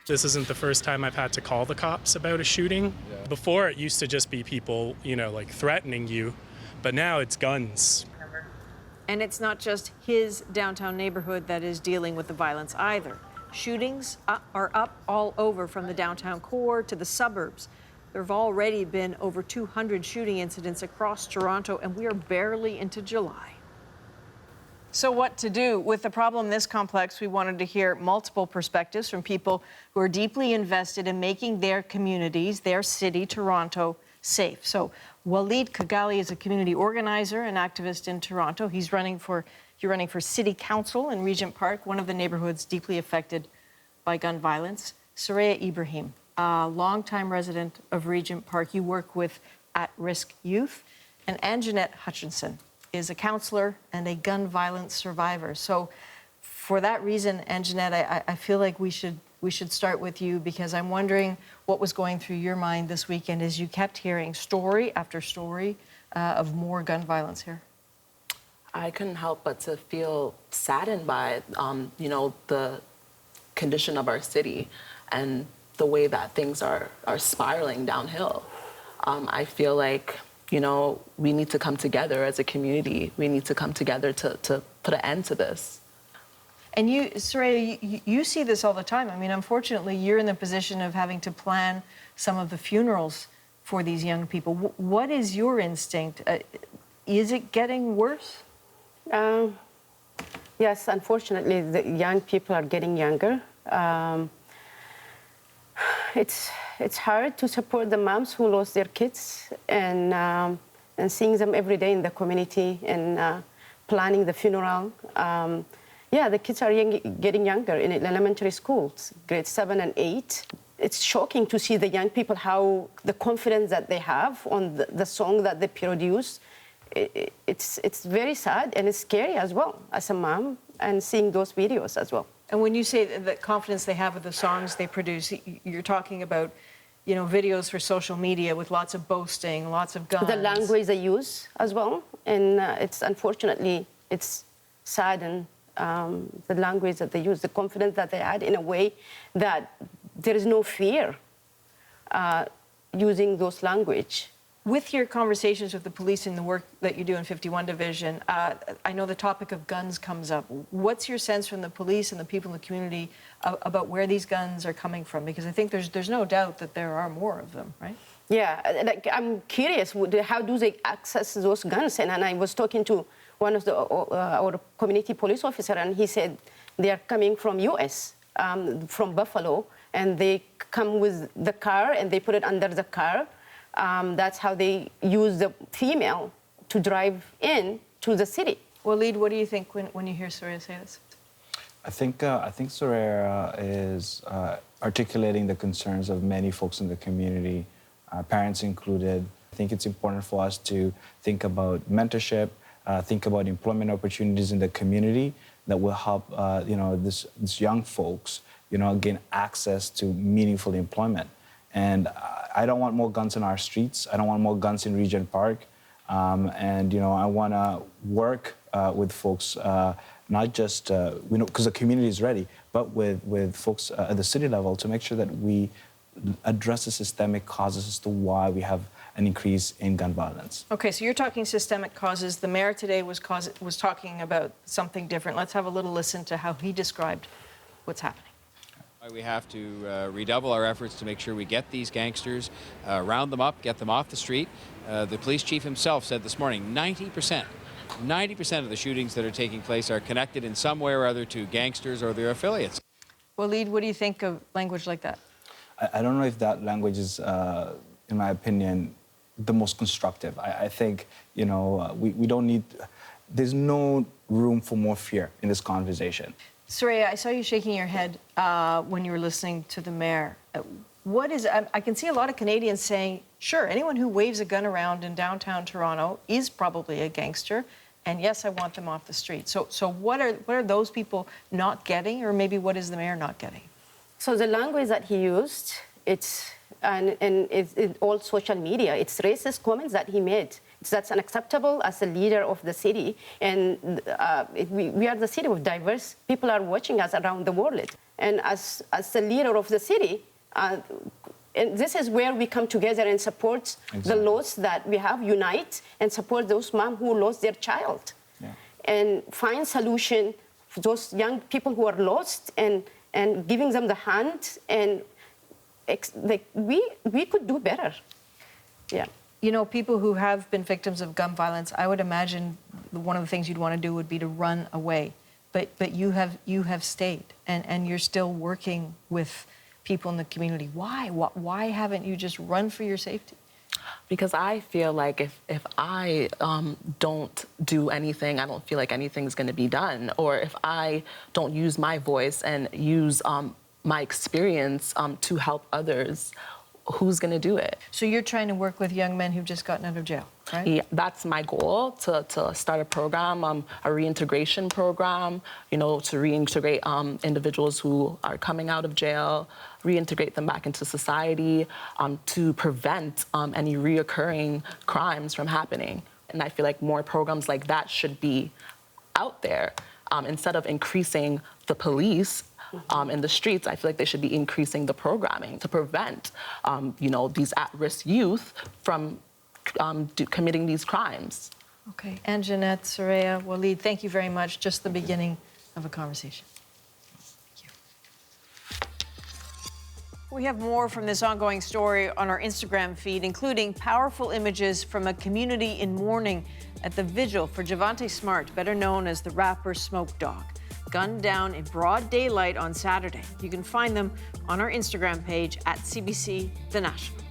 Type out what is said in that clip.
This isn't the first time I've had to call the cops about a shooting. Yeah. Before, it used to just be people, like threatening you, but now it's guns. And it's not just his downtown neighborhood that is dealing with the violence either. Shootings are up all over, from the downtown core to the suburbs. There have already been over 200 shooting incidents across Toronto, and we are barely into July. So what to do with the problem this complex? We wanted to hear multiple perspectives from people who are deeply invested in making their communities, their city, Toronto, safe. So Walid Kagali is a community organizer and activist in Toronto. You're running for city council in Regent Park, one of the neighborhoods deeply affected by gun violence. Soraya Ibrahim, a longtime resident of Regent Park. You work with at-risk youth. And Anjanette Hutchinson is a counselor and a gun violence survivor. So for that reason, Anjanette, I feel like we should start with you, because I'm wondering what was going through your mind this weekend as you kept hearing story after story of more gun violence here. I couldn't help but to feel saddened by, the condition of our city and the way that things are spiraling downhill. I feel like, we need to come together as a community. We need to come together to put an end to this. And you, Soraya, you see this all the time. I mean, unfortunately, you're in the position of having to plan some of the funerals for these young people. What is your instinct? Is it getting worse? Yes, unfortunately, the young people are getting younger. It's hard to support the moms who lost their kids and seeing them every day in the community and planning the funeral. Yeah, the kids are getting younger in elementary schools, grade 7 and 8. It's shocking to see the young people, how the confidence that they have on the song that they produce. It's very sad, and it's scary as well as a mom, and seeing those videos as well. And when you say the confidence they have with the songs they produce, you're talking about, videos for social media with lots of boasting, lots of guns. The language they use as well, and unfortunately, it's sad, and the language that they use, the confidence that they had in a way that there is no fear using those language. With your conversations with the police and the work that you do in 51 Division, I know the topic of guns comes up. What's your sense from the police and the people in the community about where these guns are coming from? Because I think there's no doubt that there are more of them, right? Yeah, I'm curious, how do they access those guns? And I was talking to one of our community police officer, and he said they are coming from US, from Buffalo, and they come with the car and they put it under the car. That's how they use the female to drive in to the city. Walid, what do you think when you hear Soraya say this? I think Soraya is articulating the concerns of many folks in the community, parents included. I think it's important for us to think about mentorship, think about employment opportunities in the community that will help, this young folks, gain access to meaningful employment. And I don't want more guns in our streets. I don't want more guns in Regent Park. I want to work with folks, not just, because the community is ready, but with folks at the city level to make sure that we address the systemic causes as to why we have an increase in gun violence. Okay, so you're talking systemic causes. The mayor today was talking about something different. Let's have a little listen to how he described what's happening. We have to redouble our efforts to make sure we get these gangsters, round them up, get them off the street. The police chief himself said this morning 90% of the shootings that are taking place are connected in some way or other to gangsters or their affiliates. Walid, what do you think of language like that? I don't know if that language is, in my opinion, the most constructive. I think, we don't need, there's no room for more fear in this conversation. Soraya, I saw you shaking your head when you were listening to the mayor. I can see a lot of Canadians saying, sure, anyone who waves a gun around in downtown Toronto is probably a gangster, and yes, I want them off the street. So what are those people not getting, or maybe what is the mayor not getting? So the language that he used, it's in all social media, it's racist comments that he made. That's unacceptable as a leader of the city. And we are the city of diverse people are watching us around the world. And as the leader of the city, and this is where we come together and support the laws that we have, unite and support those moms who lost their child. Yeah. And find solution for those young people who are lost and giving them the hand. And we could do better. Yeah. You know, people who have been victims of gun violence, I would imagine one of the things you'd want to do would be to run away. But you have stayed, and you're still working with people in the community. Why? Why haven't you just run for your safety? Because I feel like if I don't do anything, I don't feel like anything's going to be done. Or if I don't use my voice and use my experience to help others, who's going to do it? So you're trying to work with young men who've just gotten out of jail, right? Yeah, that's my goal, to start a program, a reintegration program, you know, to reintegrate individuals who are coming out of jail, reintegrate them back into society, to prevent any reoccurring crimes from happening. And I feel like more programs like that should be out there. Instead of increasing the police in the streets, I feel like they should be increasing the programming to prevent, you know, these at-risk youth from committing these crimes. Okay. Anjanette, Soraya, Waleed, thank you very much. Just the beginning of a conversation. Thank you. We have more from this ongoing story on our Instagram feed, including powerful images from a community in mourning at the vigil for Javante Smart, better known as the rapper Smoke Dogg, gunned down in broad daylight on Saturday. You can find them on our Instagram page at CBC The National.